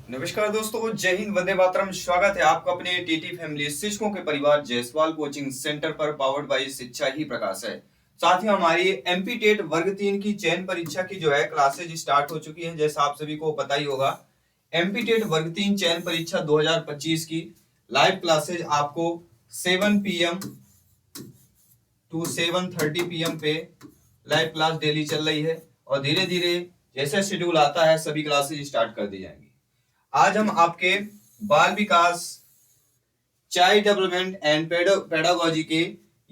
नमस्कार दोस्तों, जय हिंद, वंदे मातरम। स्वागत है आपका अपने टीटी फैमिली शिक्षकों के परिवार जायसवाल कोचिंग सेंटर पर, पावर्ड बाय शिक्षा ही प्रकाश है। साथ ही हमारी एमपी टेट वर्ग 3 की चयन परीक्षा की जो है क्लासेज स्टार्ट हो चुकी हैं। जैसा आप सभी को पता ही होगा, एमपी टेट वर्ग 3 चयन परीक्षा 2025 की लाइव क्लासेज आपको 7 PM टू 7:30 PM पे लाइव क्लास डेली चल रही है और धीरे धीरे जैसे शेड्यूल आता है सभी क्लासेज स्टार्ट कर दी जाएंगी। आज हम आपके बाल विकास, चाइल्ड डेवलपमेंट एंड पेडागोजी के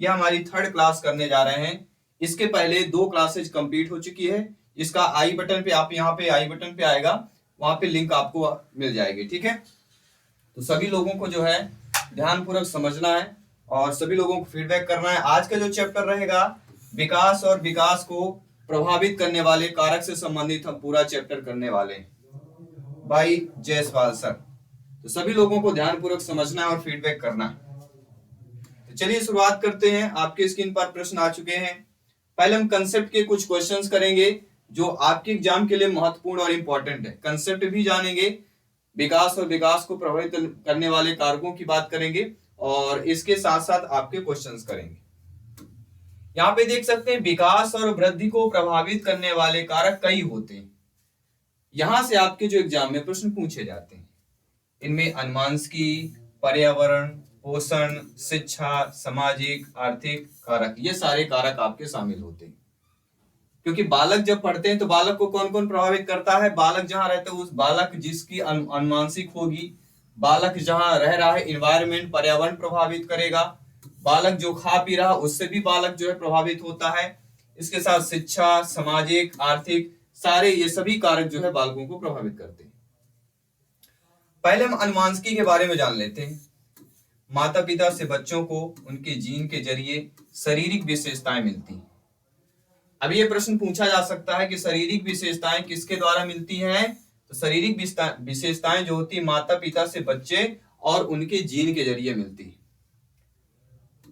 यह हमारी 3rd क्लास करने जा रहे हैं। इसके पहले 2 क्लासेज कंप्लीट हो चुकी है। इसका आई बटन पे, आप यहाँ पे आई बटन पे आएगा, वहां पे लिंक आपको मिल जाएगी। ठीक है, तो सभी लोगों को जो है ध्यानपूर्वक समझना है और सभी लोगों को फीडबैक करना है। आज का जो चैप्टर रहेगा विकास और विकास को प्रभावित करने वाले कारक से संबंधित हम पूरा चैप्टर करने वाले हैं भाई जायसवाल सर। तो सभी लोगों को ध्यानपूर्वक समझना है और फीडबैक करना है। तो चलिए शुरुआत करते हैं। आपके स्क्रीन पर प्रश्न आ चुके हैं। पहले हम कंसेप्ट के कुछ क्वेश्चंस करेंगे जो आपके एग्जाम के लिए महत्वपूर्ण और इंपॉर्टेंट है। कंसेप्ट भी जानेंगे, विकास और विकास को प्रभावित करने वाले कारकों की बात करेंगे और इसके साथ साथ आपके क्वेश्चंस करेंगे। यहाँ पे देख सकते हैं विकास और वृद्धि को प्रभावित करने वाले कारक कई होते हैं। यहां से आपके जो एग्जाम में प्रश्न पूछे जाते हैं, इनमें अनुमानस्की, पर्यावरण, पोषण, शिक्षा, सामाजिक, आर्थिक कारक, ये सारे कारक आपके शामिल होते हैं। क्योंकि बालक जब पढ़ते हैं तो बालक को कौन कौन प्रभावित करता है? बालक जहां रहता है उस बालक जिसकी अनुमानसिक होगी, बालक जहां रह रहा है इन्वायरमेंट, पर्यावरण प्रभावित करेगा, बालक जो खा पी रहा उससे भी बालक जो है प्रभावित होता है। इसके साथ शिक्षा, सामाजिक, आर्थिक, सारे ये सभी कारक जो है बालकों को प्रभावित करते हैं। पहले हम अनुमानस्की के बारे में जान लेते हैं। माता पिता से बच्चों को उनके जीन के जरिए शारीरिक विशेषताएं मिलती हैं। अब ये प्रश्न पूछा जा सकता है कि शारीरिक विशेषताएं किसके द्वारा मिलती हैं? तो शारीरिक विशेषताएं जो होती है माता पिता से बच्चे और उनके जीन के जरिए मिलती है।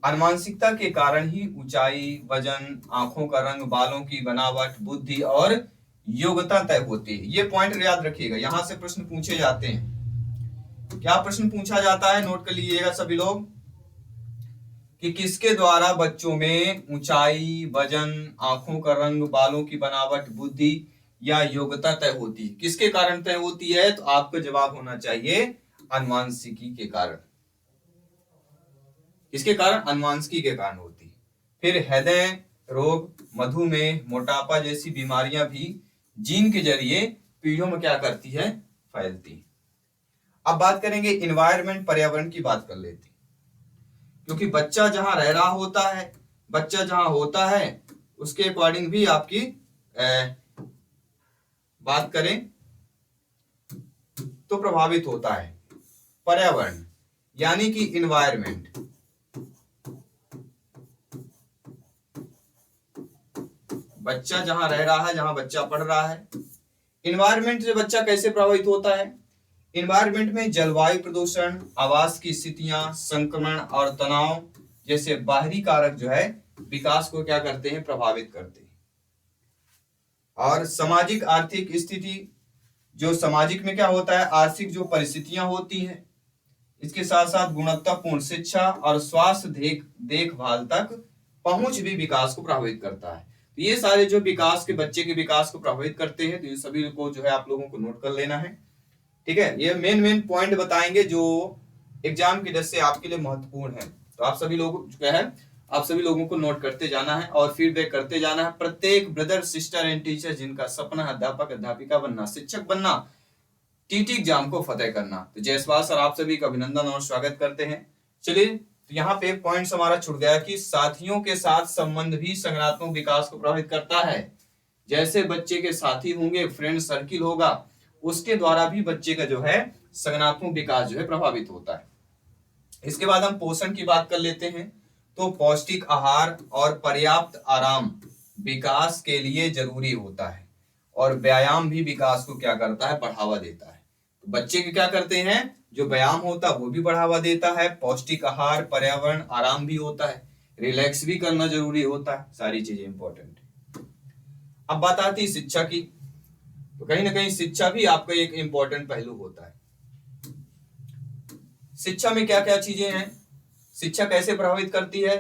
अनुमानसिकता के कारण ही ऊंचाई, वजन, आंखों का रंग, बालों की बनावट, बुद्धि और योग्यता तय होती है। ये पॉइंट याद रखिएगा, यहां से प्रश्न पूछे जाते हैं। क्या प्रश्न पूछा जाता है? नोट कर लीजिएगा सभी लोग कि किसके द्वारा बच्चों में ऊंचाई, वजन, आंखों का रंग, बालों की बनावट, बुद्धि या योग्यता तय होती है। किसके कारण तय होती है? तो आपका जवाब होना चाहिए अनुमानसिकी के कारण। इसके कारण अनुमानसिकी के कारण होती है। फिर हृदय रोग, मधुमेह, मोटापा जैसी बीमारियां भी जीन के जरिए पीढ़ियों में क्या करती है? फैलती। अब बात करेंगे इन्वायरमेंट, पर्यावरण की बात कर लेते हैं। क्योंकि बच्चा जहां रह रहा होता है, बच्चा जहां होता है उसके अकॉर्डिंग भी आपकी बात करें तो प्रभावित होता है पर्यावरण, यानी कि इन्वायरमेंट। बच्चा जहां रह रहा है, जहां बच्चा पढ़ रहा है, इन्वायरमेंट से बच्चा कैसे प्रभावित होता है? इन्वायरमेंट में जलवायु प्रदूषण, आवास की स्थितियां, संक्रमण और तनाव जैसे बाहरी कारक जो है विकास को क्या करते हैं? प्रभावित करते हैं। और सामाजिक आर्थिक स्थिति, जो सामाजिक में क्या होता है? आर्थिक जो परिस्थितियां होती हैं, इसके साथ साथ गुणवत्तापूर्ण शिक्षा और स्वास्थ्य देखभाल तक पहुंच भी विकास को प्रभावित करता है। तो ये सारे जो विकास के, बच्चे के विकास को प्रभावित करते हैं, तो ये सभी को जो है आप लोगों को नोट कर लेना है। ठीक है, ये मेन पॉइंट बताएंगे जो एग्जाम की दृष्टि से आपके लिए महत्वपूर्ण है। तो आप सभी लोग जो है आप सभी लोगों को नोट करते जाना है और फीडबैक करते जाना है। प्रत्येक ब्रदर, सिस्टर एंड टीचर जिनका सपना है अध्यापक, अध्यापिका बनना, शिक्षक बनना, टीटी एग्जाम को फतेह करना, तो जायसवाल सर आप सभी का अभिनंदन और स्वागत करते हैं। चलिए, तो यहाँ पे पॉइंट हमारा छूट गया कि साथियों के साथ संबंध भी संज्ञानात्मक विकास को प्रभावित करता है। जैसे बच्चे के साथी होंगे, फ्रेंड सर्किल होगा, उसके द्वारा भी बच्चे का जो है संज्ञानात्मक विकास जो है प्रभावित होता है। इसके बाद हम पोषण की बात कर लेते हैं। तो पौष्टिक आहार और पर्याप्त आराम विकास के लिए जरूरी होता है और व्यायाम भी विकास को क्या करता है? बढ़ावा देता है। तो बच्चे के क्या करते हैं? जो व्यायाम होता है वो भी बढ़ावा देता है, पौष्टिक आहार, पर्यावरण, आराम भी होता है, रिलैक्स भी करना जरूरी होता है, सारी चीजें इंपॉर्टेंट है। अब बात आती है शिक्षा की। तो कहीं ना कहीं शिक्षा भी आपका एक इंपॉर्टेंट पहलू होता है। शिक्षा में क्या क्या चीजें हैं, शिक्षा कैसे प्रभावित करती है?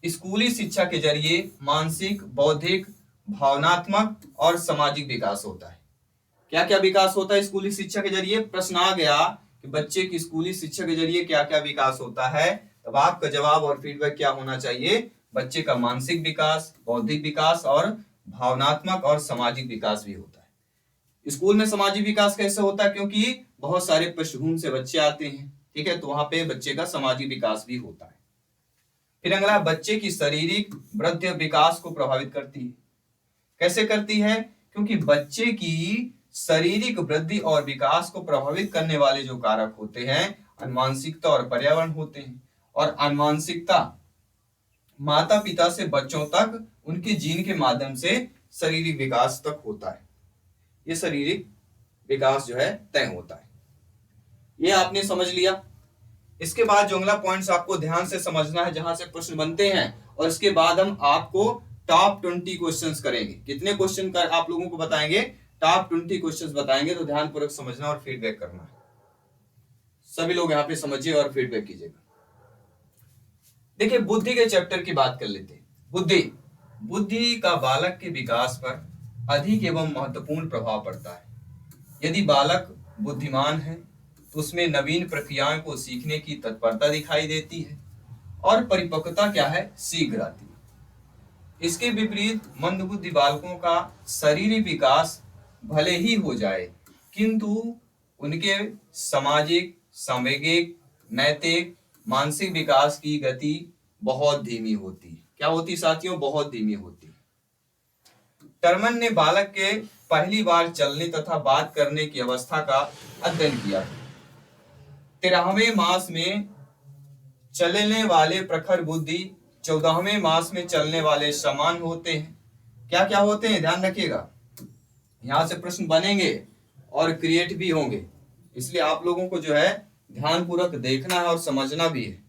स्कूली शिक्षा के जरिए मानसिक, बौद्धिक, भावनात्मक और सामाजिक विकास होता है। क्या क्या विकास होता है स्कूली शिक्षा के जरिए? प्रश्न आ गया कि बच्चे की स्कूली शिक्षा के जरिए क्या क्या विकास होता है, तब आपका जवाब और फीडबैक क्या होना चाहिए? बच्चे का मानसिक विकास, बौद्धिक विकास और भावनात्मक और सामाजिक विकास भी होता है। स्कूल में सामाजिक विकास कैसे होता है? क्योंकि बहुत सारे पृष्ठभूमि से बच्चे आते हैं, ठीक है, तो वहां पे बच्चे का सामाजिक विकास भी होता है। फिर अगला, बच्चे की शारीरिक वृद्धि विकास को प्रभावित करती है। कैसे करती है? क्योंकि बच्चे की शारीरिक वृद्धि और विकास को प्रभावित करने वाले जो कारक होते हैं अनुवांशिकता और पर्यावरण होते हैं। और अनुवांशिकता माता पिता से बच्चों तक उनके जीन के माध्यम से शारीरिक विकास तक होता है। ये शारीरिक विकास जो है तय होता है। ये आपने समझ लिया। इसके बाद जो अगला पॉइंट्स आपको ध्यान से समझना है, जहां से प्रश्न बनते हैं, और इसके बाद हम आपको टॉप 20 क्वेश्चंस करेंगे। कितने क्वेश्चन कर आप लोगों को बताएंगे? टॉप 20 क्वेश्चंस बताएंगे, तो ध्यानपूर्वक समझना और फीडबैक करना है। सभी लोग यहाँ पे समझिए और फीडबैक कीजिएगा। देखिए, बुद्धि के चैप्टर की बात कर लेते हैं। बुद्धि का बालक के विकास पर अधिक एवं महत्वपूर्ण प्रभाव पड़ता है। यदि बालक बुद्धिमान है तो उसमें नवीन प्रक्रियाओं को सीखने की तत्परता दिखाई देती है और परिपक्वता क्या है? शीघ्र आती है। इसके विपरीत मंदबुद्धि बालकों का शारीरिक विकास भले ही हो जाए, किंतु उनके सामाजिक, सामाजिक, नैतिक, मानसिक विकास की गति बहुत धीमी होती है। क्या होती साथियों? बहुत धीमी होती। टर्मन ने बालक के पहली बार चलने तथा बात करने की अवस्था का अध्ययन किया। 13वें मास में चलने वाले प्रखर बुद्धि 14वें मास में चलने वाले समान होते हैं। क्या क्या होते हैं? ध्यान रखिएगा, यहां से प्रश्न बनेंगे और क्रिएट भी होंगे, इसलिए आप लोगों को जो है ध्यानपूर्वक देखना है और समझना भी है।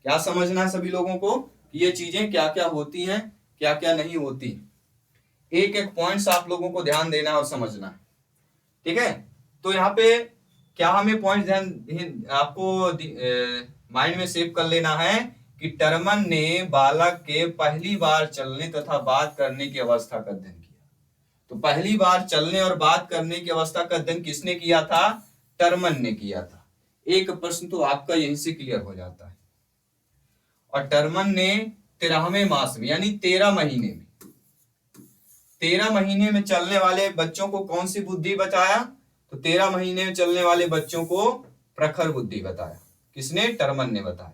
क्या समझना है सभी लोगों को कि ये चीजें क्या क्या होती हैं, क्या क्या नहीं होती। एक एक पॉइंट्स आप लोगों को ध्यान देना और समझना है, ठीक है। तो यहाँ पे क्या हमें पॉइंट ध्यान आपको माइंड में सेव कर लेना है कि टर्मन ने बालक के पहली बार चलने तथा बात करने की अवस्था का अध्ययन किया। तो पहली बार चलने और बात करने की अवस्था का अध्ययन किसने किया था? टर्मन ने किया था। एक प्रश्न तो आपका यहीं से क्लियर हो जाता है। और टर्मन ने 13वें मास में यानी 13 महीने में 13 महीने में चलने वाले बच्चों को कौन सी बुद्धि बताया? तो 13 महीने में चलने वाले बच्चों को प्रखर बुद्धि बताया। किसने? टर्मन ने बताया।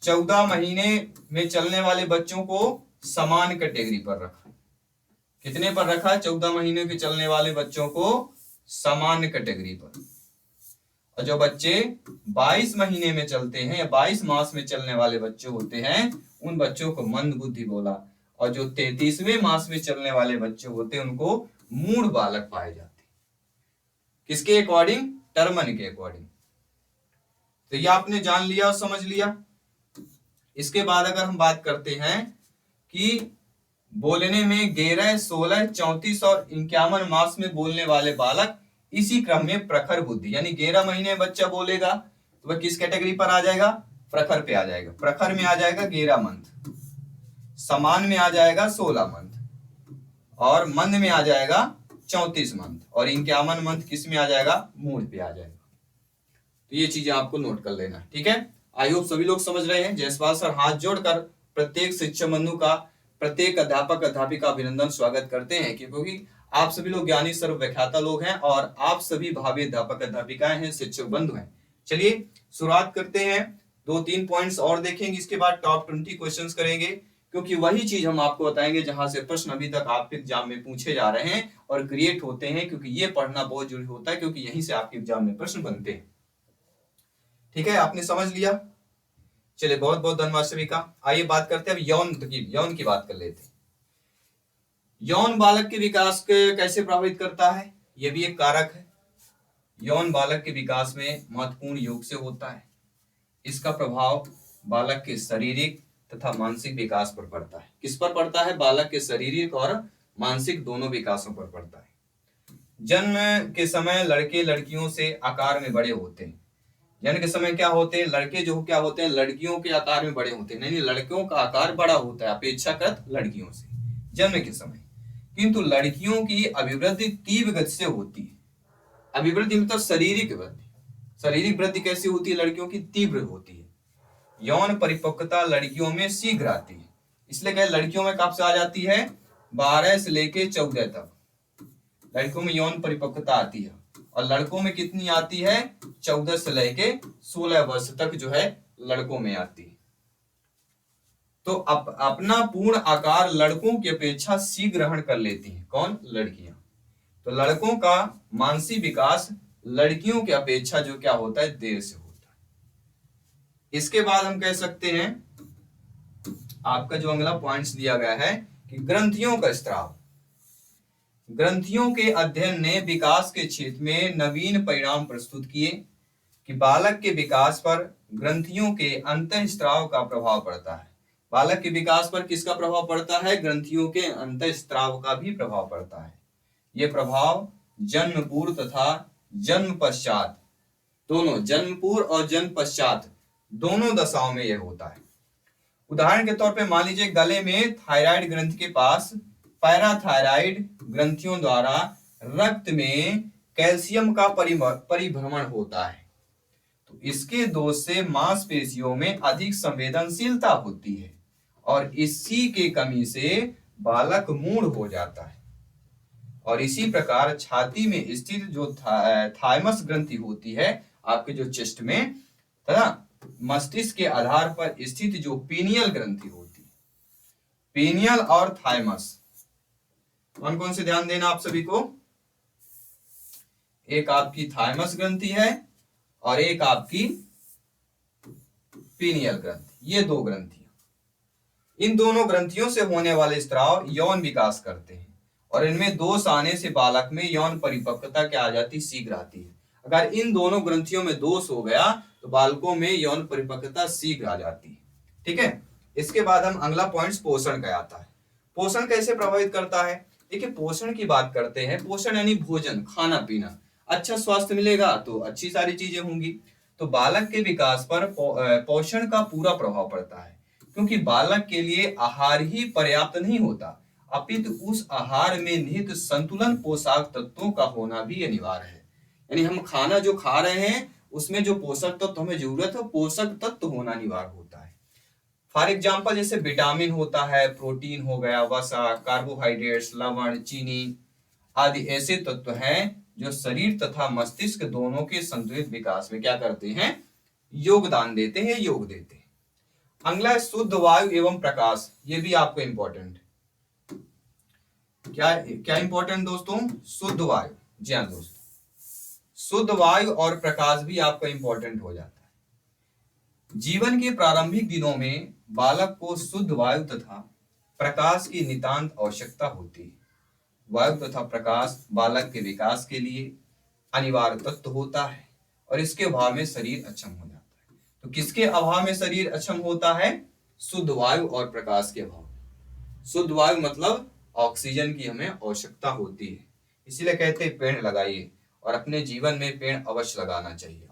14 महीने में चलने वाले बच्चों को समान कैटेगरी पर रखा। कितने पर रखा? 14 महीने के चलने वाले बच्चों को समान कैटेगरी पर। और जो बच्चे 22 महीने में चलते हैं या 22 मास में चलने वाले बच्चे होते हैं, उन बच्चों को मंद बुद्धि बोला। और जो 33वें मास में चलने वाले बच्चे होते हैं, उनको मूढ़ बालक पाए जाते। किसके अकॉर्डिंग? टर्मन के अकॉर्डिंग। तो ये आपने जान लिया और समझ लिया। इसके बाद अगर हम बात करते हैं कि बोलने में 11, 16, 34 और 51 मास में बोलने वाले बालक इसी क्रम में प्रखर बुद्धि, यानी 11 महीने में बच्चा बोलेगा तो वह किस कैटेगरी पर आ जाएगा? प्रखर पे आ जाएगा। प्रखर में आ जाएगा 11 मंथ, समान में आ जाएगा 16 मंथ, और मंद में आ जाएगा 34 मंथ, और 51 मंथ किस में आ जाएगा? मूढ़ पे आ जाएगा। तो ये चीजें आपको नोट कर लेना, ठीक है। आई होप सभी लोग समझ रहे हैं। जयसवाल सर हाथ जोड़कर प्रत्येक शिक्षक बंधु का, प्रत्येक अध्यापक अध्यापिका अभिनंदन स्वागत करते हैं, क्योंकि आप सभी लोग ज्ञानी सर्वव्याख्याता लोग हैं और आप सभी भावी अध्यापक अध्यापिकाएं हैं, शिक्षक बंधु हैं। चलिए शुरुआत करते हैं। 2-3 पॉइंट्स और देखेंगे, इसके बाद टॉप 20 क्वेश्चंस करेंगे, क्योंकि वही चीज हम आपको बताएंगे जहां से प्रश्न अभी तक आपके एग्जाम में पूछे जा रहे हैं और क्रिएट होते हैं, क्योंकि ये पढ़ना बहुत जरूरी होता है, क्योंकि यहीं से आपके एग्जाम में प्रश्न बनते हैं। ठीक है, आपने समझ लिया। चलिए, बहुत बहुत धन्यवाद सभी का। आइए बात करते हैं अब यौन की बात कर लेते हैं। यौन बालक के विकास के कैसे प्रभावित करता है? यह भी एक कारक है। यौन बालक के विकास में महत्वपूर्ण योग से होता है। इसका प्रभाव बालक के शारीरिक तथा मानसिक विकास पर पड़ता है। किस पर पड़ता है? बालक के शारीरिक और मानसिक दोनों विकासों पर पड़ता है। जन्म के समय लड़के लड़कियों से आकार में बड़े होते हैं। जन्म के समय क्या होते हैं, लड़के जो क्या होते हैं लड़कियों के आकार में बड़े होते हैं, नहीं लड़कियों का आकार बड़ा होता है अपेक्षाकृत लड़कियों से जन्म के समय। किंतु लड़कियों की अभिवृद्धि तीव्र गति से होती है। अभिवृद्धि मतलब शारीरिक वृद्धि। शारीरिक वृद्धि कैसी होती है, लड़कियों की तीव्र होती है। यौन परिपक्वता लड़कियों में शीघ्र आती है। इसलिए क्या लड़कियों में कब से आ जाती है, 12 से लेके 14 तक लड़कियों में यौन परिपक्वता आती है, और लड़कों में कितनी आती है, 14 से लेके 16 वर्ष तक जो है लड़कों में आती है। तो अपना पूर्ण आकार लड़कों की अपेक्षा शीघ्र ग्रहण कर लेती हैं। कौन, लड़कियां। तो लड़कों का मानसिक विकास लड़कियों की अपेक्षा जो क्या होता है, देर से होता है। इसके बाद हम कह सकते हैं, आपका जो अगला पॉइंट्स दिया गया है कि ग्रंथियों का स्त्राव। ग्रंथियों के अध्ययन ने विकास के क्षेत्र में नवीन परिणाम प्रस्तुत किए कि बालक के विकास पर ग्रंथियों के अंतःस्त्राव का प्रभाव पड़ता है। बालक के विकास पर किसका प्रभाव पड़ता है, ग्रंथियों के अंतःस्त्राव का भी प्रभाव पड़ता है। यह प्रभाव जन्म पूर्व तथा जन्म पश्चात दोनों, जन्म पूर्व और जन्म पश्चात दोनों दशाओं में यह होता है। उदाहरण के तौर पे मान लीजिए गले में थायराइड ग्रंथि के पास पैराथायराइड ग्रंथियों द्वारा रक्त में कैल्शियम का परिभ्रमण होता है, तो इसके दोष से मांसपेशियों में अधिक संवेदनशीलता होती है और इसी के कमी से बालक मूढ़ हो जाता है। और इसी प्रकार छाती में स्थित जो थाइमस ग्रंथि होती है आपके जो चेस्ट में, तथा मस्तिष्क के आधार पर स्थित जो पीनियल ग्रंथि होती है, पीनियल और थाइमस, कौन कौन से ध्यान देना आप सभी को, एक आपकी थाइमस ग्रंथि है और एक आपकी पीनियल ग्रंथि। ये दो ग्रंथियां, इन दोनों ग्रंथियों से होने वाले स्त्राव यौन विकास करते हैं और इनमें दोष आने से बालक में यौन परिपक्वता क्या आ जाती, शीघ्र आती है। अगर इन दोनों ग्रंथियों में दोष हो गया तो बालकों में यौन परिपक्वता शीघ्र आ जाती है। ठीक है, इसके बाद हम अगला पॉइंट पोषण का आता है। पोषण कैसे प्रभावित करता है, देखिए पोषण की बात करते हैं। पोषण यानी भोजन, खाना पीना, अच्छा स्वास्थ्य मिलेगा तो अच्छी सारी चीजें होंगी। तो बालक के विकास पर पोषण का पूरा प्रभाव पड़ता है, क्योंकि बालक के लिए आहार ही पर्याप्त नहीं होता, अपितु उस आहार में निहित संतुलन पोषक तत्वों का होना भी अनिवार्य है। यानी हम खाना जो खा रहे हैं उसमें जो पोषक तत्व हमें जरूरत है, पोषक तत्व होना अनिवार्य होता है। फॉर एग्जाम्पल जैसे विटामिन होता है, प्रोटीन हो गया, वसा, कार्बोहाइड्रेट्स, लवण, चीनी आदि ऐसे तत्व हैं जो शरीर तथा मस्तिष्क दोनों के संतुलित विकास में क्या करते हैं, योगदान देते हैं, योग देते हैं। अगला शुद्ध वायु एवं प्रकाश, ये भी आपको इंपॉर्टेंट, क्या क्या इंपॉर्टेंट दोस्तों, शुद्ध वायु। जी हाँ दोस्तों, शुद्ध वायु और प्रकाश भी आपका इंपॉर्टेंट हो जाता है। जीवन के प्रारंभिक दिनों में बालक को शुद्ध वायु तथा प्रकाश की नितांत आवश्यकता होती है। वायु तथा प्रकाश बालक के विकास के लिए अनिवार्य तत्व होता है और इसके अभाव में शरीर अक्षम हो जाता है। तो किसके अभाव में शरीर अक्षम होता है, शुद्ध वायु और प्रकाश के अभाव। शुद्ध वायु मतलब ऑक्सीजन की हमें आवश्यकता होती है, इसीलिए कहते हैं पेड़ लगाइए, और अपने जीवन में पेड़ अवश्य लगाना चाहिए।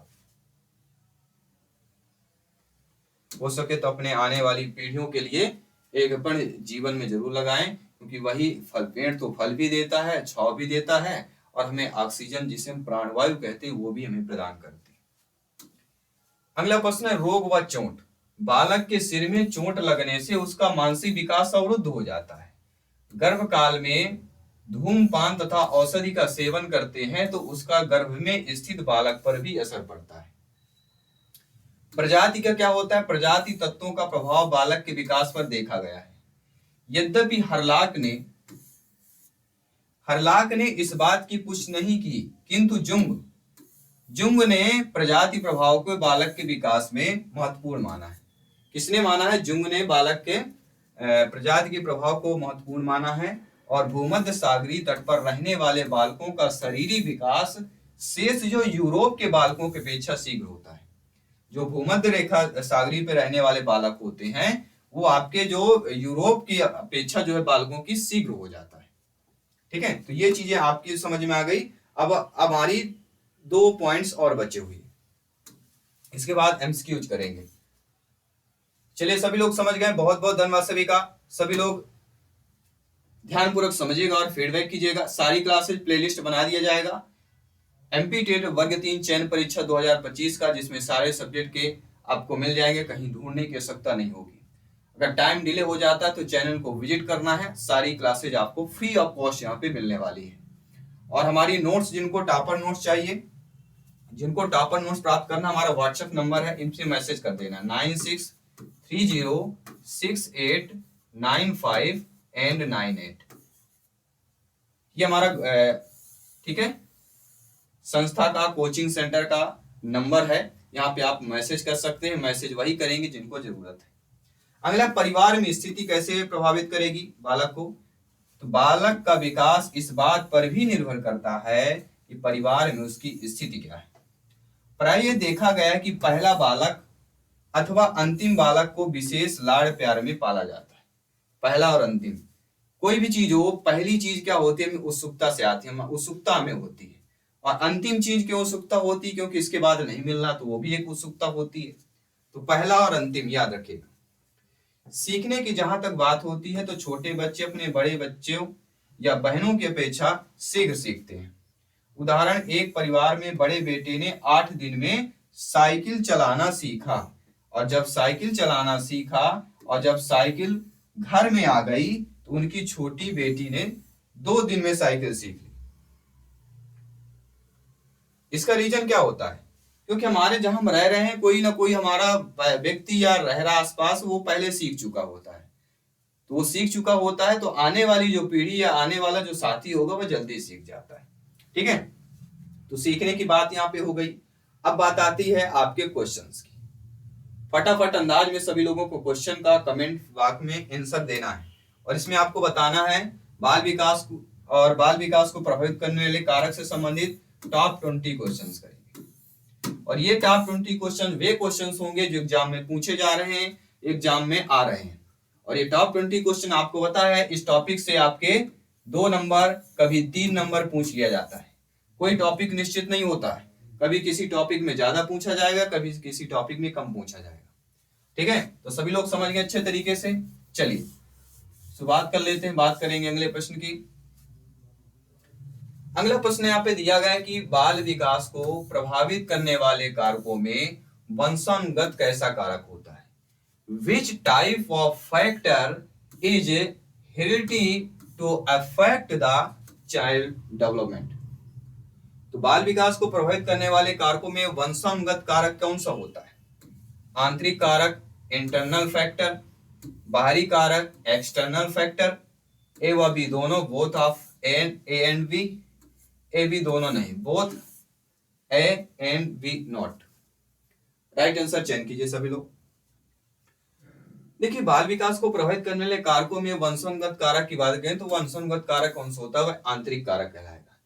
हो सके तो अपने आने वाली पीढ़ियों के लिए एक पेड़ जीवन में जरूर लगाएं, क्योंकि वही फल, पेड़ तो फल भी देता है, छांव भी देता है और हमें ऑक्सीजन जिसे हम प्राणवायु कहते हैं वो भी हमें प्रदान करती है। अगला प्रश्न है रोग व चोट। बालक के सिर में चोट लगने से उसका मानसिक विकास अवरुद्ध हो जाता है। गर्भ काल में धूमपान तथा औषधि का सेवन करते हैं तो उसका गर्भ में स्थित बालक पर भी असर पड़ता है। प्रजाति का क्या होता है, प्रजाति तत्वों का प्रभाव बालक के विकास पर देखा गया है। यद्यपि हरलाक ने इस बात की पुष्टि नहीं की, किंतु जुंग ने प्रजाति प्रभाव को बालक के विकास में महत्वपूर्ण माना है। किसने माना है, जुंग ने बालक के प्रजाति के प्रभाव को महत्वपूर्ण माना है। और भूमध्य सागरीय तट पर रहने वाले बालकों का शारीरिक विकास शेष जो यूरोप के बालकों की अपेक्षा शीघ्र होता है। जो भूमध्य रेखा सागरीय पे रहने वाले बालक होते हैं वो आपके जो यूरोप की अपेक्षा जो है बालकों की शीघ्र हो जाता है। ठीक है, तो ये चीजें आपकी समझ में आ गई। अब हमारी 2 पॉइंट्स और बचे हुए, इसके बाद एमसीक्यूज करेंगे। चलिए सभी लोग समझ गए, बहुत बहुत धन्यवाद सभी का। सभी लोग ध्यानपूर्वक समझिएगा और फीडबैक कीजिएगा। सारी क्लासेज प्लेलिस्ट बना दिया जाएगा एमपी टेट वर्ग 3 चयन परीक्षा 2025 का, जिसमें सारे सब्जेक्ट के आपको मिल जाएंगे, कहीं ढूंढने की आवश्यकता नहीं होगी। अगर टाइम डिले हो जाता है तो चैनल को विजिट करना है, सारी क्लासेज आपको फ्री ऑफ कॉस्ट यहाँ पे मिलने वाली है। और हमारी नोट्स, जिनको टॉपर नोट्स चाहिए, जिनको टॉपर नोट्स प्राप्त करना, हमारा व्हाट्सएप नंबर है, इनसे मैसेज कर देना 9630689598। ये हमारा ठीक है संस्था का, कोचिंग सेंटर का नंबर है, यहाँ पे आप मैसेज कर सकते हैं। मैसेज वही करेंगे जिनको जरूरत है। अगला, परिवार में स्थिति कैसे प्रभावित करेगी बालक को? तो बालक का विकास इस बात पर भी निर्भर करता है कि परिवार में उसकी स्थिति क्या है। प्राय ये देखा गया है कि पहला बालक अथवा अंतिम बालक को विशेष लाड़ प्यार में पाला जाता है। पहला और अंतिम, कोई भी चीज हो, पहली चीज क्या होती है, उत्सुकता से आती है, उत्सुकता हमें होती है। और अंतिम चीज क्यों उत्सुकता होती है? क्योंकि इसके बाद नहीं मिलना, तो वो भी एक उत्सुकता होती है। तो पहला और अंतिम याद रखिएगा। सीखने की जहां तक बात होती है तो छोटे बच्चे अपने बड़े बच्चों या बहनों की अपेक्षा शीघ्र सीखते हैं। उदाहरण, एक परिवार में बड़े बेटे ने 8 दिन में साइकिल चलाना सीखा, और जब साइकिल चलाना सीखा और जब साइकिल घर में आ गई तो उनकी छोटी बेटी ने 2 दिन में साइकिल सीख ली। इसका रीजन क्या होता है? क्योंकि हमारे जहां हम रह रहे हैं, कोई ना कोई हमारा व्यक्ति या रह रहा आसपास, वो पहले सीख चुका होता है। तो वो सीख चुका होता है तो आने वाली जो पीढ़ी या आने वाला जो साथी होगा वह जल्दी सीख जाता है। ठीक है, तो सीखने की बात यहाँ पे हो गई। अब बात आती है आपके क्वेश्चंस की। फटाफट अंदाज में सभी लोगों को क्वेश्चन का कमेंट बॉक्स में आंसर देना है, और इसमें आपको बताना है बाल विकास को प्रभावित करने वाले कारक से संबंधित टॉप 20 क्वेश्चंस करेंगे। और ये टॉप 20 क्वेश्चन वे क्वेश्चंस होंगे जो एग्जाम में पूछे जा रहे हैं, एग्जाम में आ रहे हैं। और ये टॉप 20 क्वेश्चन आपको पता है, इस टॉपिक से आपके 2 नंबर, कभी 3 नंबर पूछ लिया जाता है। कोई टॉपिक निश्चित नहीं होता है, कभी किसी टॉपिक में ज्यादा पूछा जाएगा, कभी किसी टॉपिक में कम पूछा जाएगा। ठीक है, तो सभी लोग समझ गए अच्छे तरीके से। चलिए शुरुआत कर लेते हैं, बात करेंगे अगले प्रश्न की। अगला प्रश्न यहाँ पे दिया गया है कि बाल विकास को प्रभावित करने वाले कारकों में वंशानुगत कैसा कारक होता है? Which type of factor is heredity to affect the child development? तो बाल विकास को प्रभावित करने वाले कारकों में वंशानुगत कारक कौन सा होता है? आंतरिक कारक इंटरनल फैक्टर, बाहरी कारक एक्सटर्नल फैक्टर, ए व बी दोनों, both of A and B, A B दोनों नहीं, both A and B not. Right answer चयन कीजिए सभी लोग। देखिए, बाल विकास को प्रभावित करने वाले कारकों में वंशानुगत कारक की बात करें तो वंशानुगत कारक कौन सा होता है? वह आंतरिक कारक कहलाएगा।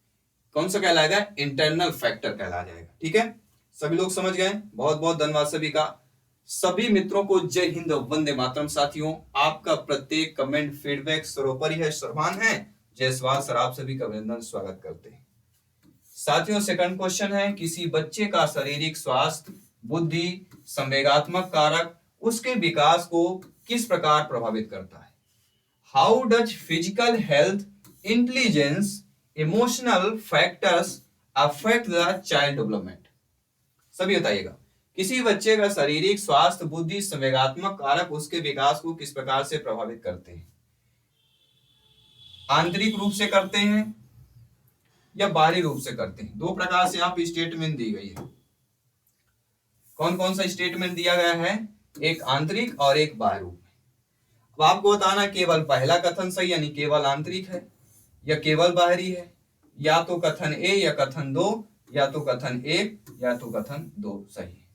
कौन सा कहलाएगा? इंटरनल फैक्टर कहला जाएगा। ठीक है, सभी लोग समझ गए, बहुत बहुत धन्यवाद सभी का। सभी मित्रों को जय हिंद, वंदे मातरम। साथियों, आपका प्रत्येक कमेंट, फीडबैक सर्वोपरि है, सम्मान है। जायसवाल सर आप सभी का अभिनंदन, स्वागत करते हैं। साथियों, सेकंड क्वेश्चन है, किसी बच्चे का शारीरिक स्वास्थ्य, बुद्धि, संवेगात्मक कारक उसके विकास को किस प्रकार प्रभावित करता है? How does physical health, intelligence, emotional factors affect the child development? सभी बताइएगा, किसी बच्चे का शारीरिक स्वास्थ्य, बुद्धि, संवेगात्मक कारक उसके विकास को किस प्रकार से प्रभावित करते हैं? आंतरिक रूप से करते हैं या बाहरी रूप से करते हैं? 2 प्रकार से यहाँ पे स्टेटमेंट दी गई है। कौन कौन सा स्टेटमेंट दिया गया है? एक आंतरिक और एक बाह्य रूप में। अब आपको बताना केवल पहला कथन सही, यानी केवल आंतरिक है या केवल बाहरी है, या तो कथन ए या कथन 2, या तो कथन 1 या तो कथन 2 सही है।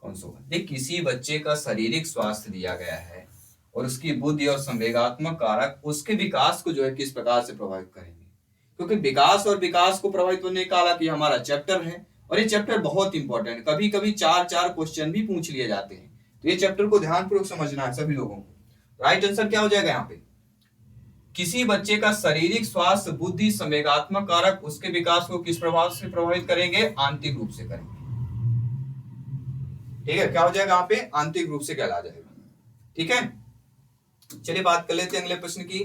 कौन सा होगा? किसी बच्चे का शारीरिक स्वास्थ्य दिया गया है और उसकी बुद्धि और संवेगात्मक कारक उसके विकास को जो है किस प्रकार से प्रभावित करेंगे। क्योंकि विकास और विकास को प्रभावित करने का हालांकि हमारा चैप्टर है, और ये चैप्टर बहुत इंपॉर्टेंट, कभी कभी 4 क्वेश्चन भी पूछ लिए जाते हैं। तो ये चैप्टर को ध्यानपूर्वक समझना है सभी लोगों को। राइट आंसर क्या हो जाएगा यहाँ पे? किसी बच्चे का शारीरिक स्वास्थ्य, बुद्धि, संवेगात्मक कारक उसके विकास को किस प्रभाव से प्रभावित करेंगे? आंतरिक रूप से करेंगे। ठीक है, क्या हो जाएगा यहाँ पे? आंतरिक रूप से कहला जाएगा। ठीक है, चलिए बात कर लेते हैं अगले प्रश्न की।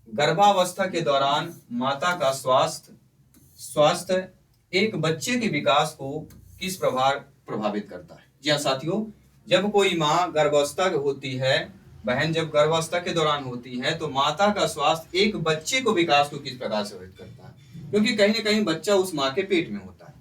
गर्भावस्था के दौरान माता का स्वास्थ्य एक बच्चे के विकास को किस प्रकार प्रभावित करता है? जी हाँ साथियों, जब कोई माँ गर्भावस्था होती है, बहन जब गर्भावस्था के दौरान होती है, तो माता का स्वास्थ्य एक बच्चे को विकास को किस प्रकार से प्रभावित करता है? क्योंकि कहीं ना कहीं बच्चा उस माँ के पेट में होता है,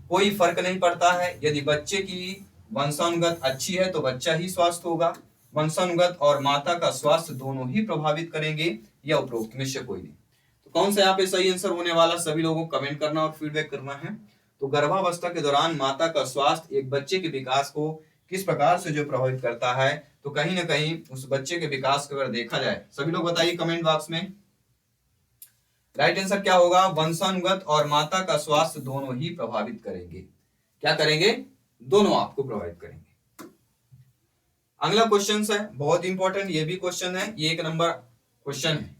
कोई फर्क नहीं पड़ता है। यदि बच्चे की वंशानुगत अच्छी है तो बच्चा ही स्वस्थ होगा, वंशानुगत और माता का स्वास्थ्य दोनों ही प्रभावित करेंगे, या उपरोक्त में से कोई नहीं। तो कौन सा यहाँ पे सही आंसर होने वाला? सभी लोगों को कमेंट करना और फीडबैक करना है। तो गर्भावस्था के दौरान माता का स्वास्थ्य एक बच्चे के विकास को किस प्रकार से जो प्रभावित करता है, तो कहीं ना कहीं उस बच्चे के विकास को अगर देखा जाए, सभी लोग बताइए कमेंट बॉक्स में। राइट आंसर क्या होगा? वंशानुगत और माता का स्वास्थ्य दोनों ही प्रभावित करेंगे। क्या करेंगे? दोनों आपको प्रभावित करेंगे। अगला क्वेश्चन है बहुत इंपॉर्टेंट, ये भी क्वेश्चन है, ये 1 नंबर क्वेश्चन है,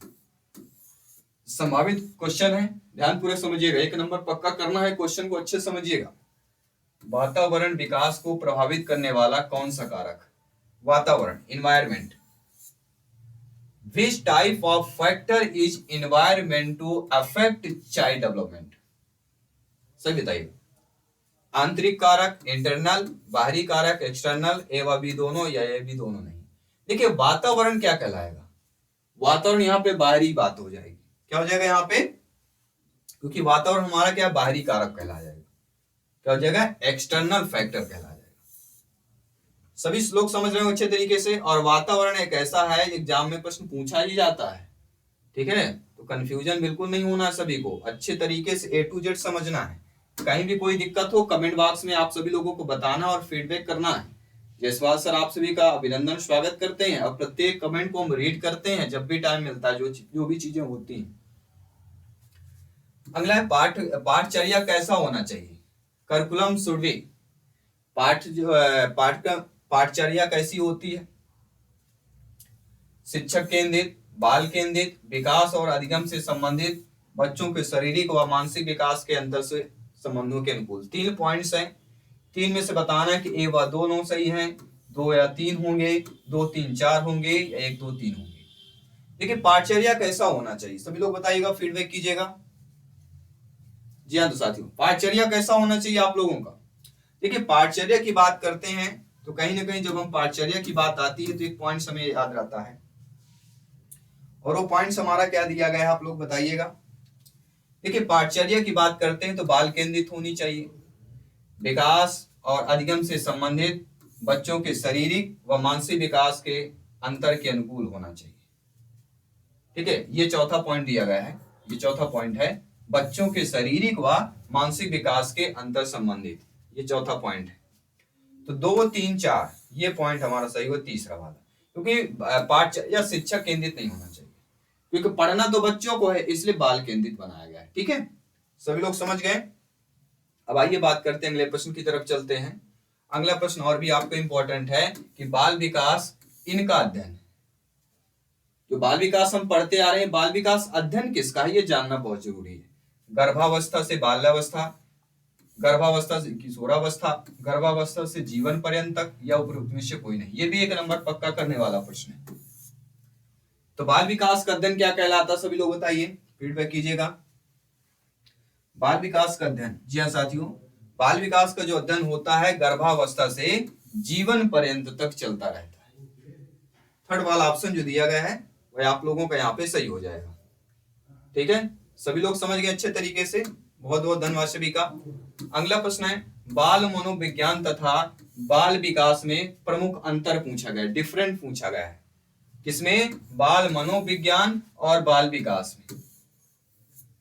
संभावित क्वेश्चन है, ध्यान पूर्वक समझिएगा। 1 नंबर पक्का करना है, क्वेश्चन को अच्छे समझिएगा। वातावरण विकास को प्रभावित करने वाला कौन सा कारक? वातावरण, environment. Which type of factor is environment to affect child development? सही बताइए। आंतरिक कारक, इंटरनल, बाहरी कारक, एक्सटर्नल, ए व बी दोनों, या ए बी दोनों नहीं? देखिए वातावरण क्या कहलाएगा? वातावरण यहाँ पे बाहरी बात हो जाएगी। क्या हो जाएगा यहाँ पे? क्योंकि वातावरण हमारा क्या बाहरी कारक कहला जाएगा। क्या हो जाएगा? एक्सटर्नल फैक्टर कहला जाएगा। सभी लोग समझ रहे हो अच्छे तरीके से? और वातावरण एक ऐसा है, एग्जाम में प्रश्न पूछा ही जाता है। ठीक है, तो कंफ्यूजन बिल्कुल नहीं होना, सभी को अच्छे तरीके से A to Z समझना है। कहीं भी कोई दिक्कत हो कमेंट बॉक्स में आप सभी लोगों को बताना और फीडबैक करना है। जयसवाल सर आप सभी का अभिनंदन, स्वागत करते हैं, और प्रत्येक कमेंट को हम रीड करते हैं जब भी टाइम मिलता है, जो भी चीजें होती हैं। अगला है पाठचर्या कैसा होना चाहिए? करिकुलम शुड बी, पाठचर्या कैसी होती है? शिक्षक केंद्रित, बाल केंद्रित, विकास और अधिगम से संबंधित, बच्चों के शारीरिक व मानसिक विकास के अंतर से संबंधों के अनुकूल। 3 पॉइंट्स हैं, 3 में से बताना है कि ए व 2 सही हैं, 2 या 3 होंगे, 2 3 4 होंगे, या 1 2 3 होंगे। देखिए पाठचर्या कैसा होना चाहिए, सभी लोग बताइएगा, फीडबैक कीजिएगा। जी हाँ तो साथियों, पाठचर्या कैसा होना चाहिए आप लोगों का? देखिए पाठचर्या की बात करते हैं तो कहीं ना कहीं जब हम पाठचर्या की बात आती है तो एक पॉइंट हमें याद रहता है, और वो पॉइंट्स हमारा क्या दिया गया है आप लोग बताइएगा। देखिए पाठचर्या की बात करते हैं तो बाल केंद्रित होनी चाहिए, विकास और अधिगम से संबंधित, बच्चों के शारीरिक व मानसिक विकास के अंतर के अनुकूल होना चाहिए। ठीक है, ये चौथा पॉइंट दिया गया है, ये चौथा पॉइंट है, बच्चों के शारीरिक व मानसिक विकास के अंतर संबंधित, ये चौथा पॉइंट है। तो 2 3 4 ये पॉइंट हमारा सही हो, तीसरा वाला, क्योंकि पाठचर्या शिक्षक केंद्रित नहीं होना चाहिए, क्योंकि पढ़ना तो बच्चों को है, इसलिए बाल केंद्रित बनाया गया है। ठीक है, सभी लोग समझ गए? अब आइए बात करते हैं, अगले प्रश्न की तरफ चलते हैं। अगला प्रश्न और भी आपको इंपॉर्टेंट है कि बाल विकास इनका अध्ययन, जो बाल विकास हम पढ़ते आ रहे हैं, बाल विकास अध्ययन किसका है ये जानना बहुत जरूरी है। गर्भावस्था से बाल्यावस्था, गर्भावस्था से किशोरावस्था, गर्भावस्था से जीवन पर्यंत तक, या उपरोक्त में से कोई नहीं? ये भी 1 नंबर पक्का करने वाला प्रश्न है। तो बाल विकास का अध्ययन क्या कहलाता है, सभी लोग बताइए, फीडबैक कीजिएगा। बाल विकास का अध्ययन, जी हाँ साथियों, बाल विकास का जो अध्ययन होता है गर्भावस्था से जीवन पर्यंत तक चलता रहता है। थर्ड वाला ऑप्शन जो दिया गया है वह आप लोगों का यहाँ पे सही हो जाएगा। ठीक है, सभी लोग समझ गए अच्छे तरीके से? बहुत बहुत धन्यवाद सभी का। अगला प्रश्न है, बाल मनोविज्ञान तथा बाल विकास में प्रमुख अंतर पूछा गया, डिफरेंट पूछा गया है। किसमें? बाल मनोविज्ञान और बाल विकास में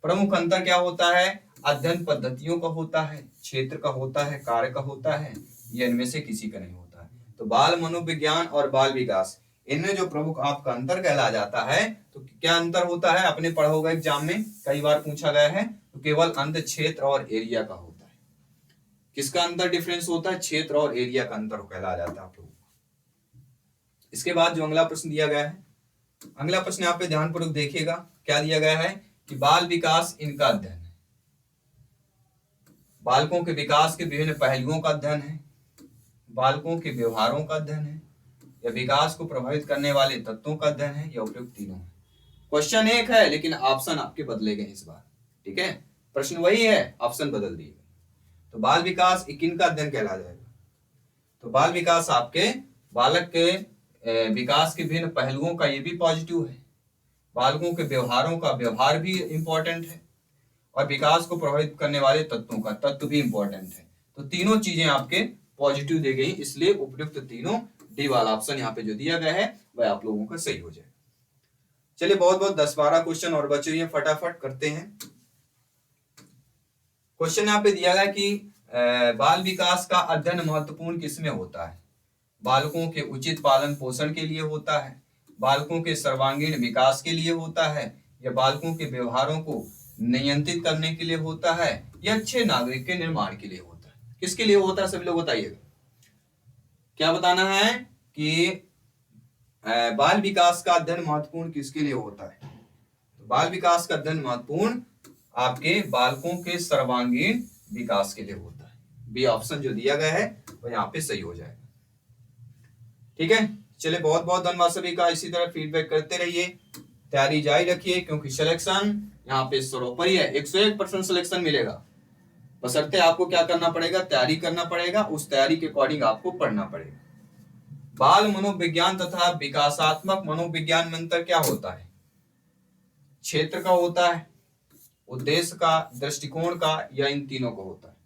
प्रमुख अंतर क्या होता है? अध्ययन पद्धतियों का होता है, क्षेत्र का होता है, कार्य का होता है, ये इनमें से किसी का नहीं होता है। तो बाल मनोविज्ञान और बाल विकास, इनमें जो प्रमुख आपका अंतर कहला जाता है, तो क्या अंतर होता है? आपने पढ़ा होगा एग्जाम में, कई बार पूछा गया है, तो केवल अंतर क्षेत्र और एरिया का होता है। किसका अंतर डिफरेंस होता है? क्षेत्र और एरिया का अंतर कहला जाता है आप लोगों को। इसके बाद जो अगला प्रश्न दिया गया है, अगला प्रश्न यहाँ पे ध्यानपूर्वक देखिएगा, क्या दिया गया है कि बाल विकास इनका अध्ययन है। बालकों के विकास के विभिन्न पहलुओं का अध्ययन है, बालकों के व्यवहारों का अध्ययन है, या विकास को प्रभावित करने वाले तत्वों का अध्ययन है, या उपयुक्त तीनों है। क्वेश्चन एक है लेकिन ऑप्शन आपके बदले गए इस बार। ठीक है, प्रश्न वही है, ऑप्शन बदल दिए गए। तो बाल विकास किनका अध्ययन कहला जाएगा? तो बाल विकास आपके बालक के विकास के विभिन्न पहलुओं का, ये भी पॉजिटिव है। बालकों के व्यवहारों का व्यवहार भी इंपॉर्टेंट है, और विकास को प्रभावित करने वाले तत्वों का तत्व भी इंपॉर्टेंट है। तो तीनों चीजें आपके पॉजिटिव दी गई, इसलिए उपयुक्त तीनों, डी वाला ऑप्शन यहाँ पे जो दिया गया है वह आप लोगों का सही हो जाएगा। चलिए बहुत बहुत 10-12 क्वेश्चन और बचे हुए हैं, फटाफट करते हैं। क्वेश्चन यहाँ पे दिया गया कि बाल विकास का अध्ययन महत्वपूर्ण किसमें होता है? बालकों के उचित पालन पोषण के लिए होता है, बालकों के सर्वांगीण विकास के लिए होता है, या बालकों के व्यवहारों को नियंत्रित करने के लिए होता है, या अच्छे नागरिक के निर्माण के लिए होता है? किसके लिए होता है? सभी लोग बताइएगा, क्या बताना है कि बाल विकास का अध्ययन महत्वपूर्ण किसके लिए होता है? तो बाल विकास का अध्ययन महत्वपूर्ण आपके बालकों के सर्वांगीण विकास के लिए होता है। बी ऑप्शन जो दिया गया है वो यहाँ पे सही हो जाएगा। ठीक है, चलिए बहुत बहुत धन्यवाद सभी का। इसी तरह फीडबैक करते रहिए, तैयारी जारी रखिए, क्योंकि सिलेक्शन यहाँ पे सर्वोपरि है। 101% सिलेक्शन मिलेगा, बशर्ते आपको क्या करना पड़ेगा? तैयारी करना पड़ेगा, उस तैयारी के अकॉर्डिंग आपको पढ़ना पड़ेगा। बाल मनोविज्ञान तथा विकासात्मक मनोविज्ञान में अंतर क्या होता है? क्षेत्र का होता है, उद्देश्य का, दृष्टिकोण का, या इन तीनों का होता है?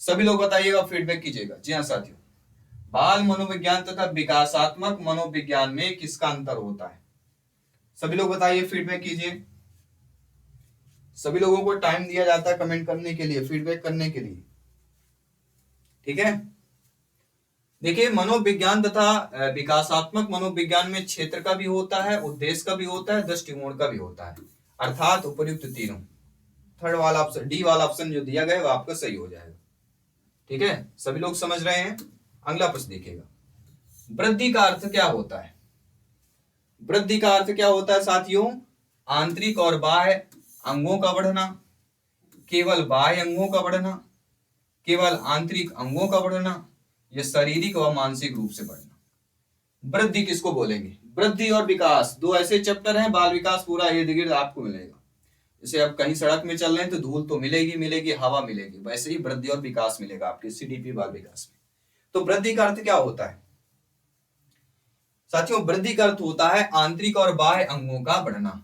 सभी लोग बताइएगा, फीडबैक कीजिएगा। जी हाँ साथियों, बाल मनोविज्ञान तथा विकासात्मक मनोविज्ञान में किसका अंतर होता है? सभी लोग बताइए, फीडबैक कीजिए। सभी लोगों को टाइम दिया जाता है कमेंट करने के लिए, फीडबैक करने के लिए। ठीक है, देखिए मनोविज्ञान तथा विकासात्मक मनोविज्ञान में क्षेत्र का भी होता है, उद्देश्य का भी होता है, दृष्टिकोण का भी होता है, अर्थात उपयुक्त तीनों। थर्ड वाला ऑप्शन, डी वाला ऑप्शन जो दिया गया वो आपका सही हो जाएगा। ठीक है, सभी लोग समझ रहे हैं? अगला प्रश्न देखिएगा, वृद्धि का अर्थ क्या होता है? वृद्धि का अर्थ क्या होता है साथियों? आंतरिक और बाह्य अंगों का बढ़ना, केवल बाह्य अंगों का बढ़ना, केवल आंतरिक अंगों का बढ़ना, या शारीरिक व मानसिक रूप से बढ़ना। वृद्धि किसको बोलेंगे? वृद्धि और विकास दो ऐसे चैप्टर हैं, बाल विकास पूरा इर्द गिर्द आपको मिलेगा। जैसे आप कहीं सड़क में चल रहे हैं तो धूल तो मिलेगी मिलेगी, हवा मिलेगी, वैसे ही वृद्धि और विकास मिलेगा आपके सीडीपी बाल विकास में। तो वृद्धि का अर्थ क्या होता है साथियों? वृद्धि का अर्थ होता है आंतरिक और बाह्य अंगों का बढ़ना।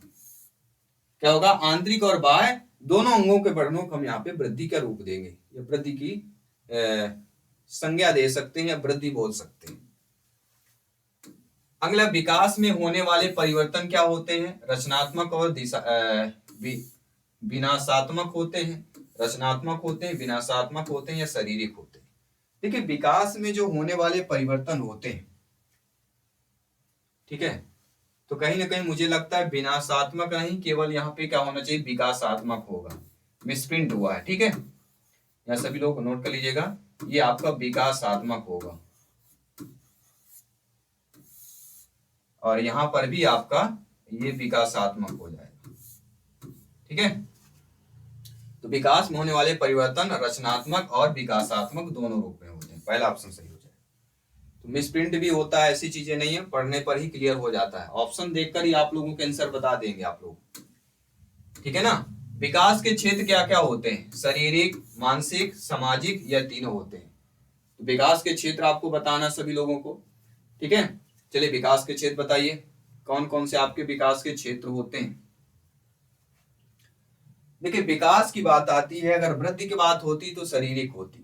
क्या होगा? आंतरिक और बाह्य दोनों अंगों के बढ़नों को हम यहाँ पे वृद्धि का रूप देंगे, या वृद्धि की संज्ञा दे सकते हैं, या वृद्धि बोल सकते हैं। अगला, विकास में होने वाले परिवर्तन क्या होते हैं? रचनात्मक और विनाशात्मक होते हैं। रचनात्मक होते हैं, विनाशात्मक होते हैं, या शारीरिक होते हैं। देखिए, विकास में जो होने वाले परिवर्तन होते हैं, ठीक है, तो कहीं ना कहीं मुझे लगता है विनाशात्मक नहीं, केवल यहाँ पे क्या होना चाहिए? विकासात्मक होगा। मिसप्रिंट हुआ है, ठीक है, यहाँ सभी लोग नोट कर लीजिएगा, ये आपका विकासात्मक होगा, और यहां पर भी आपका ये विकासात्मक हो जाएगा। ठीक है, तो विकास में होने वाले परिवर्तन रचनात्मक और विकासात्मक दोनों रूप में होते हैं। पहला ऑप्शन सही हो जाएगा। तो मिसप्रिंट भी होता है, ऐसी चीजें नहीं है, पढ़ने पर ही क्लियर हो जाता है। ऑप्शन देखकर ही आप लोगों के आंसर बता देंगे आप लोग। ठीक है ना? विकास के क्षेत्र क्या क्या होते हैं? शारीरिक, मानसिक, सामाजिक, या तीनों होते हैं। तो विकास के क्षेत्र आपको बताना सभी लोगों को। ठीक है, चलिए विकास के क्षेत्र बताइए, कौन कौन से आपके विकास के क्षेत्र होते हैं। देखिए, विकास की बात आती है, अगर वृद्धि की बात होती तो शारीरिक होती।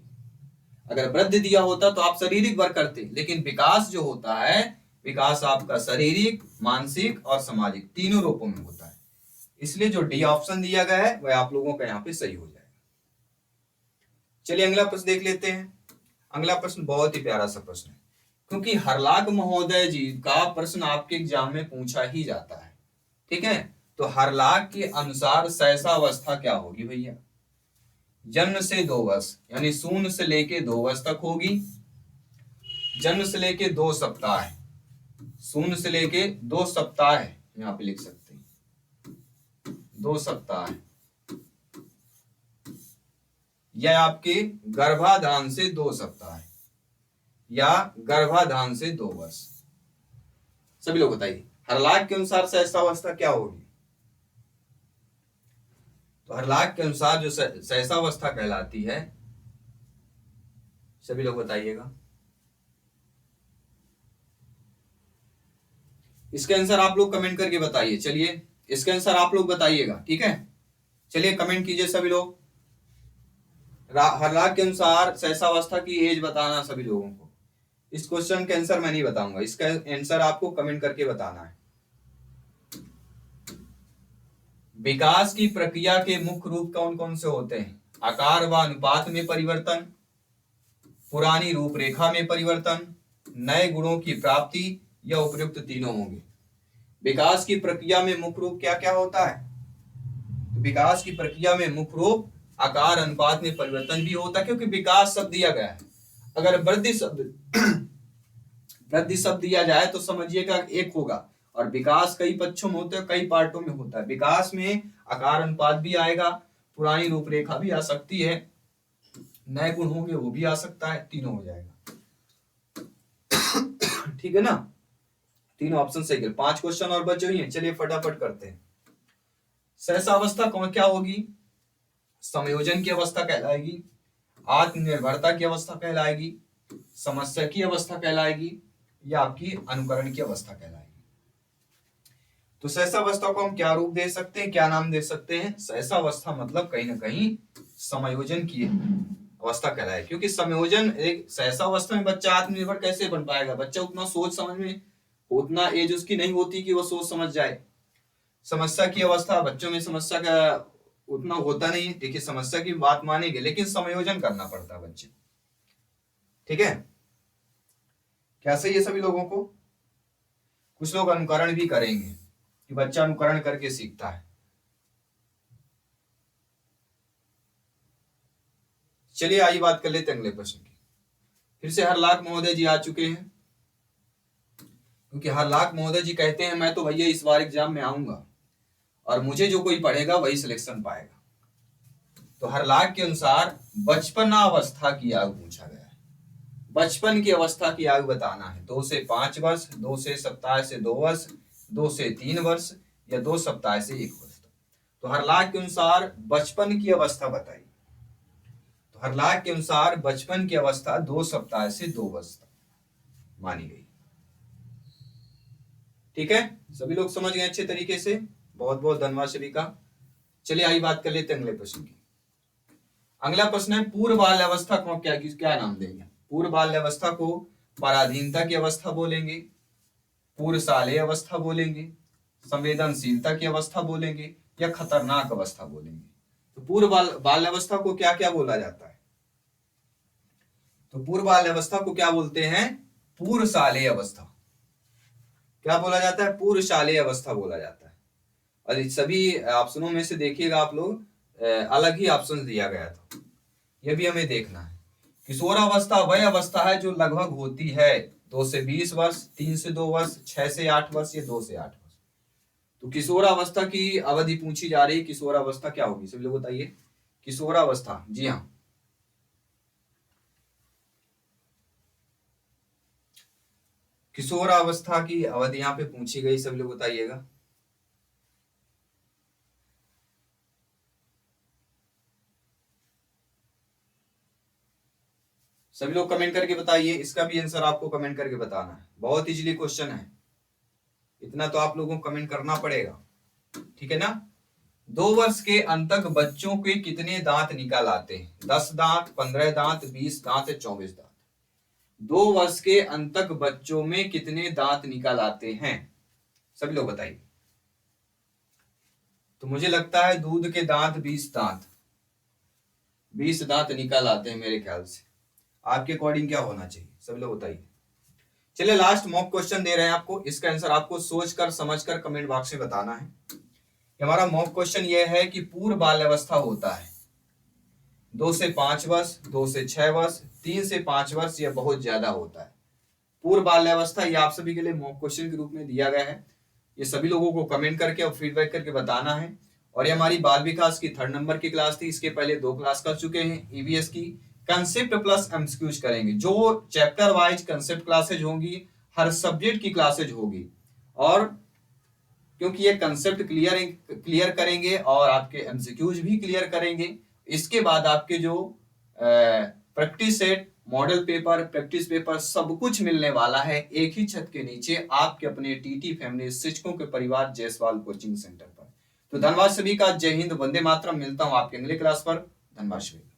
अगर वृद्धि दिया होता तो आप शारीरिक वर्क करते, लेकिन विकास जो होता है, विकास आपका शारीरिक, मानसिक और सामाजिक तीनों रूपों में होता है। इसलिए जो डी ऑप्शन दिया गया है वह आप लोगों का यहाँ पे सही हो जाएगा। चलिए अगला प्रश्न देख लेते हैं। अगला प्रश्न बहुत ही प्यारा सा प्रश्न है, क्योंकि हरलाक महोदय जी का प्रश्न आपके एग्जाम में पूछा ही जाता है। ठीक है, तो हरलाक के अनुसार शैशवावस्था क्या होगी भैया? जन्म से 2 वर्ष, यानी 0 से लेके 2 वर्ष तक होगी, जन्म से लेके 2 सप्ताह, 0 से लेके 2 सप्ताह है, यहाँ पे लिख सकते हैं 2 सप्ताह है, या आपके गर्भाधान से 2 सप्ताह है, या गर्भाधान से 2 वर्ष। सभी लोग बताइए हरलाख के अनुसार सहसावस्था क्या होगी? तो हरलाख के अनुसार जो सहसावस्था कहलाती है, सभी लोग बताइएगा। इसके आंसर आप लोग कमेंट करके बताइए। चलिए इसके आंसर आप लोग बताइएगा, ठीक है। चलिए कमेंट कीजिए सभी लोग। हरलाख के अनुसार सहसावस्था की एज बताना सभी लोगों को। इस क्वेश्चन के आंसर मैं नहीं बताऊंगा, इसका आंसर आपको कमेंट करके बताना है। विकास की प्रक्रिया के मुख्य रूप कौन कौन से होते हैं? आकार व अनुपात में परिवर्तन, पुरानी रूपरेखा में परिवर्तन, नए गुणों की प्राप्ति, या उपयुक्त तीनों होंगे। विकास की प्रक्रिया में मुख्य रूप क्या क्या होता है? तो विकास की प्रक्रिया में मुख्य रूप आकार अनुपात में परिवर्तन भी होता है, क्योंकि विकास शब्द दिया गया है। अगर वृद्धि शब्द दिया जाए तो समझिएगा एक होगा, और विकास कई पक्षों में होते हैं, कई पार्टों में होता है। विकास में आकार अनुपात भी आएगा, पुरानी रूपरेखा भी आ सकती है, नए गुण होंगे वो भी आ सकता है, तीनों हो जाएगा। ठीक है ना, तीनों ऑप्शन सही है। 5 क्वेश्चन और बचे हुए हैं, चलिए फटाफट करते हैं। सहसावस्था कौन क्या होगी? समायोजन की अवस्था कहलाएगी, आत्मनिर्भरता की अवस्था कहलाएगी, समस्या की अवस्था कहलाएगी, या आपकी अनुकरण की अवस्था कहलाएगी। तो सहसावस्था को हम क्या रूप दे सकते हैं, क्या नाम दे सकते हैं? सहसावस्था मतलब कहीं ना कहीं समायोजन की अवस्था कहलाए, क्योंकि समायोजन एक सहसावस्था में बच्चा आत्मनिर्भर कैसे बन पाएगा? बच्चा उतना सोच समझ में, उतना एज उसकी नहीं होती कि वो सोच समझ जाए। समस्या की अवस्था, बच्चों में समस्या का उतना होता नहीं। देखिए समस्या की बात मानेंगे, लेकिन समायोजन करना पड़ता है बच्चे, ठीक है। क्या सही है सभी लोगों को? कुछ लोग अनुकरण भी करेंगे कि बच्चा अनुकरण करके सीखता है। चलिए आइए बात कर लेते हैं अगले प्रश्न की। फिर से हरलाख महोदय जी आ चुके हैं, क्योंकि हरलाख महोदय जी कहते हैं मैं तो भैया इस बार एग्जाम में आऊंगा और मुझे जो कोई पढ़ेगा वही सिलेक्शन पाएगा। तो हरलाख के अनुसार बचपनावस्था की आयु पूछा गया है। बचपन की अवस्था की आयु बताना है। 2 से 5 वर्ष, 2 से सप्ताह से 2 वर्ष, 2 से 3 वर्ष, या 2 सप्ताह से 1 वर्ष। तो हरलाख के अनुसार बचपन की अवस्था बताइए। तो हरलाख के अनुसार बचपन की अवस्था 2 सप्ताह से 2 वर्ष तक मानी गई। ठीक है, सभी लोग समझ गए अच्छे तरीके से? बहुत बहुत धन्यवाद सभी का। चलिए आइए बात कर लेते हैं अगले प्रश्न की। अगला प्रश्न है पूर्व बाल्यावस्था को क्या नाम देंगे? पूर्व बाल्यावस्था को पराधीनता की अवस्था बोलेंगे, पूर्व शालेय अवस्था बोलेंगे, संवेदनशीलता की अवस्था बोलेंगे, या खतरनाक अवस्था बोलेंगे। तो पूर्व बाल्यावस्था को क्या क्या बोला जाता है? तो पूर्व बाल्यावस्था को क्या बोलते हैं? पूर्व शालेय अवस्था। क्या बोला जाता है? पूर्व शालेय अवस्था बोला जाता है। और सभी ऑप्शनों में से देखिएगा आप लोग, अलग ही ऑप्शन दिया गया था, यह भी हमें देखना है। किशोरावस्था वह अवस्था है जो लगभग होती है 2 से 20 वर्ष, 3 से 2 वर्ष, 6 से 8 वर्ष, या 2 से 8 वर्ष। तो किशोरावस्था की अवधि पूछी जा रही है। किशोरावस्था क्या होगी सभी लोग बताइए? किशोरावस्था, जी हाँ, किशोरावस्था की अवधि यहाँ पे पूछी गई, सभी लोग बताइएगा। सभी लोग कमेंट करके बताइए। इसका भी आंसर आपको कमेंट करके बताना है। बहुत इजीली क्वेश्चन है, इतना तो आप लोगों को कमेंट करना पड़ेगा, ठीक है ना। 2 वर्ष के अंत तक बच्चों के कितने दांत निकल आते हैं? 10 दांत, 15 दांत, 20 दांत, या 24 दांत? 2 वर्ष के अंत तक बच्चों में कितने दांत निकल आते हैं? सभी लोग बताइए। तो मुझे लगता है दूध के दांत 20 दांत, 20 दांत निकल आते हैं मेरे ख्याल से। आपके अकॉर्डिंग क्या होना चाहिए? सभी लोग बताइए। चलिए लास्ट मॉक क्वेश्चन दे रहे हैं आपको, इसका आंसर आपको सोचकर समझकर कमेंट बॉक्स में बताना है। हमारा मॉक क्वेश्चन यह है कि पूर्व बाल्यावस्था होता है 2 से 5 वर्ष, 2 से 6 वर्ष, 3 से 5 वर्ष, या बहुत ज्यादा होता है? पूर्व बाल्यावस्था, ये आप सभी के लिए मॉक क्वेश्चन के रूप में दिया गया है। ये सभी लोगों को कमेंट करके और फीडबैक करके बताना है। और ये हमारी बाल विकास की 3rd नंबर की क्लास थी। इसके पहले 2 क्लास कर चुके हैं। ईवीएस की कंसेप्ट प्लस एमसीक्यूज करेंगे। जो चैप्टर वाइज कंसेप्ट क्लासेज होंगी, हर सब्जेक्ट की क्लासेज होगी। और क्योंकि ये कंसेप्ट क्लियर करेंगे और आपके एमसीक्यूज भी क्लियर करेंगे, इसके बाद आपके जो practice set, model paper, practice paper सब कुछ मिलने वाला है एक ही छत के नीचे आपके अपने टीटी फैमिली शिक्षकों के परिवार जायसवाल कोचिंग सेंटर पर। तो धन्यवाद सभी का। जय हिंद, वंदे मातरम। मिलता हूं आपके अगले क्लास पर। धन्यवाद सभी।